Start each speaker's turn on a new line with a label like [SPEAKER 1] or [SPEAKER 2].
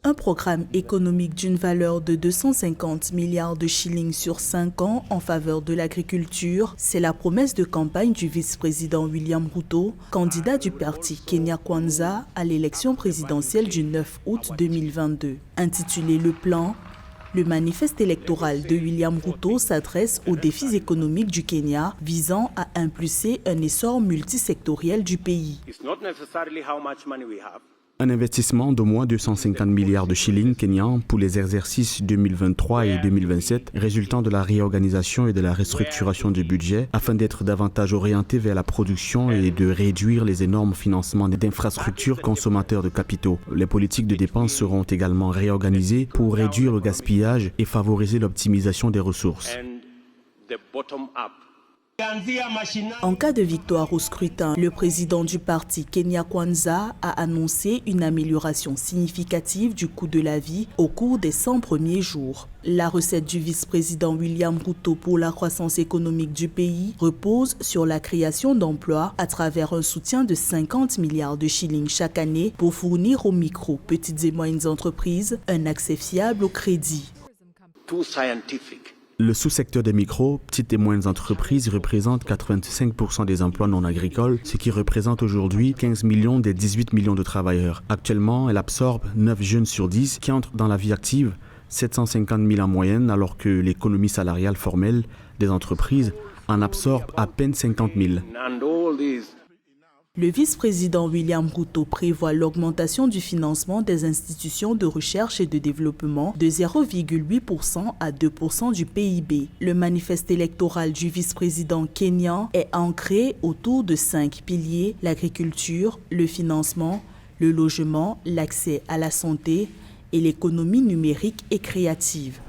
[SPEAKER 1] Un programme économique d'une valeur de 250 milliards de shillings sur 5 ans en faveur de l'agriculture, c'est la promesse de campagne du vice-président William Ruto, candidat du parti Kenya Kwanza à l'élection présidentielle du 9 août 2022. Intitulé Le Plan, le manifeste électoral de William Ruto s'adresse aux défis économiques du Kenya visant à impulser un essor multisectoriel du pays.
[SPEAKER 2] Un investissement d'au moins 250 milliards de shillings kenyans pour les exercices 2023 et 2027 résultant de la réorganisation et de la restructuration du budget afin d'être davantage orienté vers la production et de réduire les énormes financements d'infrastructures consommateurs de capitaux. Les politiques de dépenses seront également réorganisées pour réduire le gaspillage et favoriser l'optimisation des ressources.
[SPEAKER 1] En cas de victoire au scrutin, le président du parti Kenya Kwanza a annoncé une amélioration significative du coût de la vie au cours des 100 premiers jours. La recette du vice-président William Ruto pour la croissance économique du pays repose sur la création d'emplois à travers un soutien de 50 milliards de shillings chaque année pour fournir aux micro, petites et moyennes entreprises un accès fiable au crédit.
[SPEAKER 2] Le sous-secteur des micro, petites et moyennes entreprises représente 85% des emplois non agricoles, ce qui représente aujourd'hui 15 millions des 18 millions de travailleurs. Actuellement, elle absorbe 9 jeunes sur 10 qui entrent dans la vie active, 750 000 en moyenne, alors que l'économie salariale formelle des entreprises en absorbe à peine 50 000.
[SPEAKER 1] Le vice-président William Ruto prévoit l'augmentation du financement des institutions de recherche et de développement de 0,8% à 2% du PIB. Le manifeste électoral du vice-président kenyan est ancré autour de 5 piliers: l'agriculture, le financement, le logement, l'accès à la santé et l'économie numérique et créative.